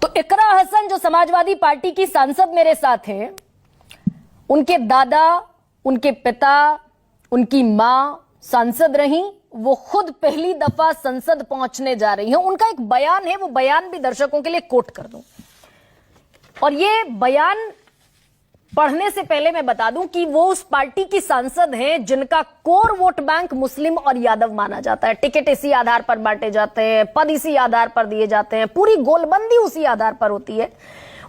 तो इकरा हसन जो समाजवादी पार्टी की सांसद मेरे साथ हैं, उनके दादा, उनके पिता, उनकी मां सांसद रहीं, वो खुद पहली दफा संसद पहुंचने जा रही हैं। उनका एक बयान है, वो बयान भी दर्शकों के लिए कोट कर दूं। और ये बयान पढ़ने से पहले मैं बता दूं कि वो उस पार्टी की सांसद हैं जिनका कोर वोट बैंक मुस्लिम और यादव माना जाता है। टिकट इसी आधार पर बांटे जाते हैं, पद इसी आधार पर दिए जाते हैं, पूरी गोलबंदी उसी आधार पर होती है।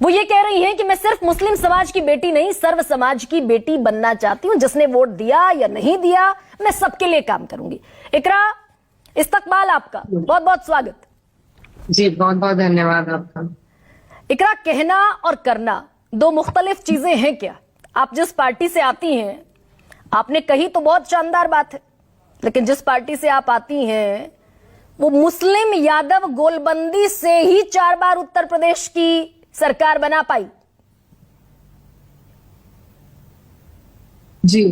वो ये कह रही हैं कि मैं सिर्फ मुस्लिम समाज की बेटी नहीं, सर्व समाज की बेटी बनना चाहती हूं। जिसने वोट दिया या नहीं दिया, मैं सबके लिए काम करूंगी। इकरा, इस्तकबाल आपका, बहुत बहुत स्वागत। जी बहुत बहुत धन्यवाद आपका। इकरा, कहना और करना दो मुख्तलिफ चीजें हैं क्या? आप जिस पार्टी से आती हैं, आपने कही तो बहुत शानदार बात है, लेकिन जिस पार्टी से आप आती हैं वो मुस्लिम यादव गोलबंदी से ही 4 बार उत्तर प्रदेश की सरकार बना पाई। जी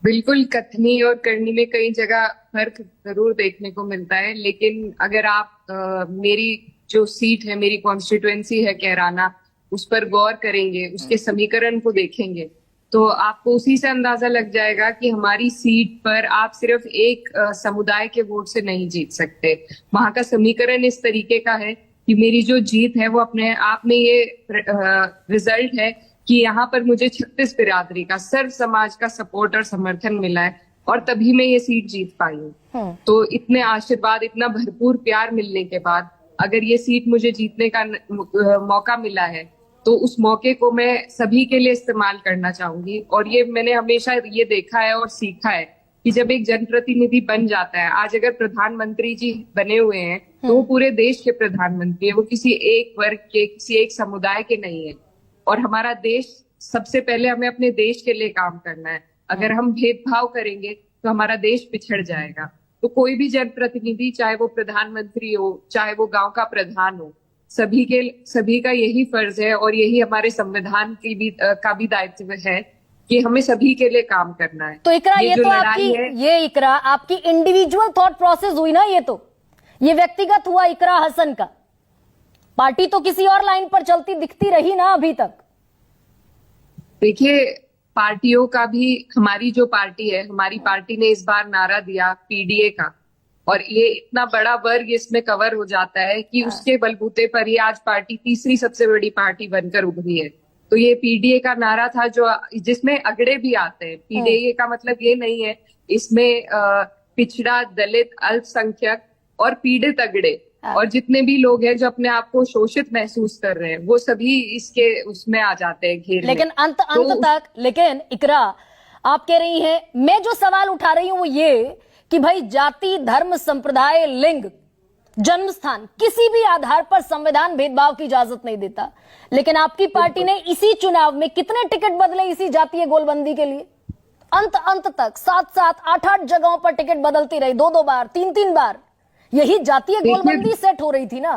बिल्कुल, कथनी और करनी में कई जगह फर्क जरूर देखने को मिलता है, लेकिन अगर आप मेरी जो सीट है, मेरी कॉन्स्टिट्युएंसी है कैराना, उस पर गौर करेंगे, उसके समीकरण को देखेंगे, तो आपको उसी से अंदाजा लग जाएगा कि हमारी सीट पर आप सिर्फ एक समुदाय के वोट से नहीं जीत सकते। वहां का समीकरण इस तरीके का है कि मेरी जो जीत है वो अपने आप में ये रिजल्ट है कि यहाँ पर मुझे 36 बिरादरी का, सर्व समाज का सपोर्ट और समर्थन मिला है, और तभी मैं ये सीट जीत पाई हूँ। तो इतने आशीर्वाद, इतना भरपूर प्यार मिलने के बाद अगर ये सीट मुझे जीतने का मौका मिला है, तो उस मौके को मैं सभी के लिए इस्तेमाल करना चाहूंगी। और ये मैंने हमेशा ये देखा है और सीखा है कि जब एक जनप्रतिनिधि बन जाता है, आज अगर प्रधानमंत्री जी बने हुए हैं तो वो पूरे देश के प्रधानमंत्री है, वो किसी एक वर्ग के, किसी एक समुदाय के नहीं है। और हमारा देश, सबसे पहले हमें अपने देश के लिए काम करना है। अगर हम भेदभाव करेंगे तो हमारा देश पिछड़ जाएगा। तो कोई भी जनप्रतिनिधि, चाहे वो प्रधानमंत्री हो, चाहे वो गांव का प्रधान हो, सभी का यही फर्ज है और यही हमारे संविधान का भी दायित्व है कि हमें सभी के लिए काम करना है। तो इकरा, ये तो इकरा आपकी इंडिविजुअल थॉट प्रोसेस हुई ना, ये व्यक्तिगत हुआ इकरा हसन का। पार्टी तो किसी और लाइन पर चलती दिखती रही ना अभी तक। देखिए, पार्टियों का भी, हमारी जो पार्टी है, हमारी पार्टी ने इस बार नारा दिया पीडीए का, और ये इतना बड़ा वर्ग इसमें कवर हो जाता है कि उसके बलबूते पर ही आज पार्टी तीसरी सबसे बड़ी पार्टी बनकर उभरी है। तो ये पीडीए का नारा था, जो जिसमें अगड़े भी आते हैं। पीडीए का मतलब ये नहीं है, इसमें पिछड़ा, दलित, अल्पसंख्यक और पीड़ित अगड़े और जितने भी लोग हैं जो अपने आप को शोषित महसूस कर रहे हैं, वो सभी इसके उसमें आ जाते हैं घेर में। लेकिन अंत तक, लेकिन इकरा, आप कह रही हैं, मैं जो सवाल उठा रही हूं वो ये कि भाई जाति, धर्म, संप्रदाय, लिंग, जन्म स्थान, किसी भी आधार पर संविधान भेदभाव की इजाजत नहीं देता। लेकिन आपकी पार्टी ने इसी चुनाव में कितने टिकट बदले इसी जातीय गोलबंदी के लिए? अंत तक 7-7, 8-8 जगहों पर टिकट बदलती रही, 2-2 बार, 3-3 बार। यही जातीय गोलबंदी सेट हो रही थी ना।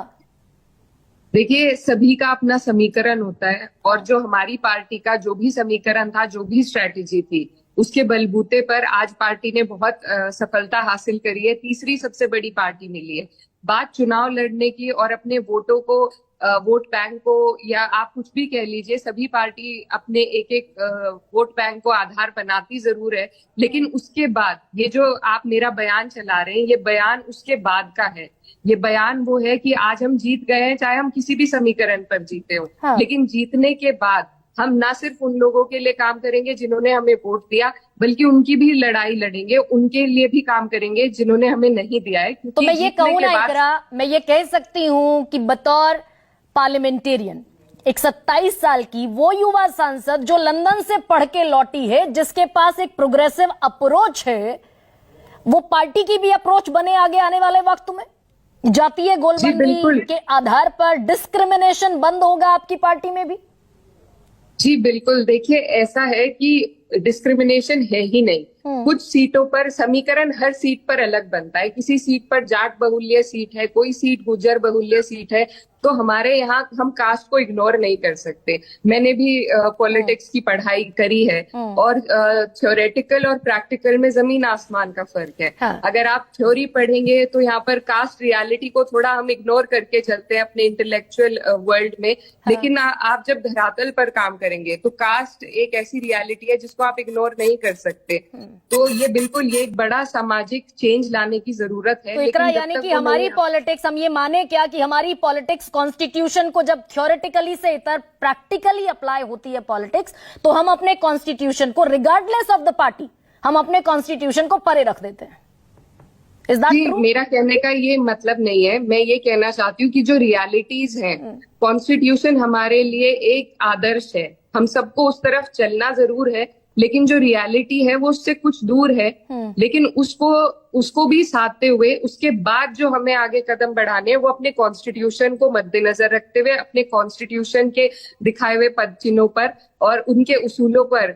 देखिए, सभी का अपना समीकरण होता है, और जो हमारी पार्टी का जो भी समीकरण था, जो भी स्ट्रेटेजी थी, उसके बलबूते पर आज पार्टी ने बहुत सफलता हासिल करी है, तीसरी सबसे बड़ी पार्टी मिली है। बात चुनाव लड़ने की और अपने वोटों को, वोट बैंक को, या आप कुछ भी कह लीजिए, सभी पार्टी अपने एक एक वोट बैंक को आधार बनाती जरूर है, लेकिन उसके बाद ये जो आप मेरा बयान चला रहे हैं, ये बयान उसके बाद का है। ये बयान वो है कि आज हम जीत गए हैं, चाहे हम किसी भी समीकरण पर जीते हो। हाँ। लेकिन जीतने के बाद हम ना सिर्फ उन लोगों के लिए काम करेंगे जिन्होंने हमें वोट दिया, बल्कि उनकी भी लड़ाई लड़ेंगे, उनके लिए भी काम करेंगे जिन्होंने हमें नहीं दिया है। तो मैं ये कहूं ना इकरा, मैं ये कह सकती हूं कि बतौर पार्लियामेंटेरियन एक 27 साल की वो युवा सांसद जो लंदन से पढ़ के लौटी है, जिसके पास एक प्रोग्रेसिव अप्रोच है, वो पार्टी की भी अप्रोच बने आगे आने वाले वक्त में? जातीय गोलबंदी के आधार पर डिस्क्रिमिनेशन बंद होगा आपकी पार्टी में भी? जी बिल्कुल। देखिए, ऐसा है कि डिस्क्रिमिनेशन है ही नहीं। कुछ सीटों पर समीकरण हर सीट पर अलग बनता है। किसी सीट पर जाट बहुल्य सीट है, कोई सीट गुर्जर बहुल्य सीट है, तो हमारे यहाँ हम कास्ट को इग्नोर नहीं कर सकते। मैंने भी पॉलिटिक्स की पढ़ाई करी है और थ्योरेटिकल और प्रैक्टिकल में जमीन आसमान का फर्क है। हाँ। अगर आप थ्योरी पढ़ेंगे तो यहाँ पर कास्ट रियलिटी को थोड़ा हम इग्नोर करके चलते हैं अपने इंटेलेक्चुअल वर्ल्ड में, लेकिन आप जब धरातल पर काम करेंगे तो कास्ट एक ऐसी रियलिटी है जिसको आप इग्नोर नहीं कर सकते। तो ये बिल्कुल ये एक बड़ा सामाजिक चेंज लाने की जरूरत है। तो इकरा लेकिन जब यानी तक कि वो हमारी नहीं- पॉलिटिक्स, हम ये माने क्या कि हमारी पॉलिटिक्स कॉन्स्टिट्यूशन को जब थ्योरेटिकली से इतर प्रैक्टिकली अप्लाई होती है पॉलिटिक्स, तो हम अपने कॉन्स्टिट्यूशन को रिगार्डलेस ऑफ द पार्टी हम अपने कॉन्स्टिट्यूशन को परे रख देते हैं। इज दैट जी, ट्रू? मेरा कहने का ये मतलब नहीं है। मैं ये कहना चाहती हूँ कि जो रियलिटीज हैं, कॉन्स्टिट्यूशन हमारे लिए एक आदर्श है। हम सबको उस तरफ चलना जरूर है, लेकिन जो रियलिटी है वो उससे कुछ दूर है। लेकिन उसको भी साधते हुए उसके बाद जो हमें आगे कदम बढ़ाने हैं वो अपने कॉन्स्टिट्यूशन को मद्देनजर रखते हुए, अपने कॉन्स्टिट्यूशन के दिखाए हुए पद चिन्हों पर और उनके उसूलों पर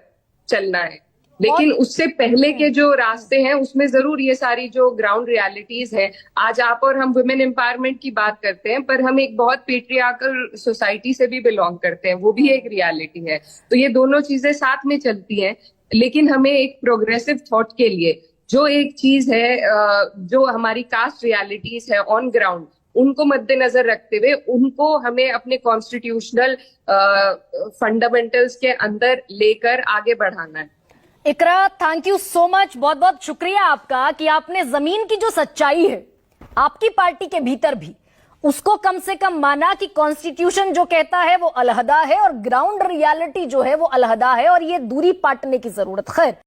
चलना है। लेकिन उससे पहले के जो रास्ते हैं उसमें जरूर ये सारी जो ग्राउंड रियलिटीज है, आज आप और हम वुमेन एम्पावरमेंट की बात करते हैं, पर हम एक बहुत पेट्रियार्कल सोसाइटी से भी बिलोंग करते हैं, वो भी एक रियलिटी है। तो ये दोनों चीजें साथ में चलती हैं, लेकिन हमें एक प्रोग्रेसिव थॉट के लिए जो एक चीज है, जो हमारी कास्ट रियलिटीज है ऑन ग्राउंड, उनको मद्देनजर रखते हुए उनको हमें अपने कॉन्स्टिट्यूशनल फंडामेंटल्स के अंदर लेकर आगे बढ़ाना है। इकरा, थैंक यू सो मच, बहुत बहुत शुक्रिया आपका कि आपने जमीन की जो सच्चाई है आपकी पार्टी के भीतर भी उसको कम से कम माना कि कॉन्स्टिट्यूशन जो कहता है वो अलहदा है और ग्राउंड रियलिटी जो है वो अलहदा है और ये दूरी पाटने की जरूरत। खैर।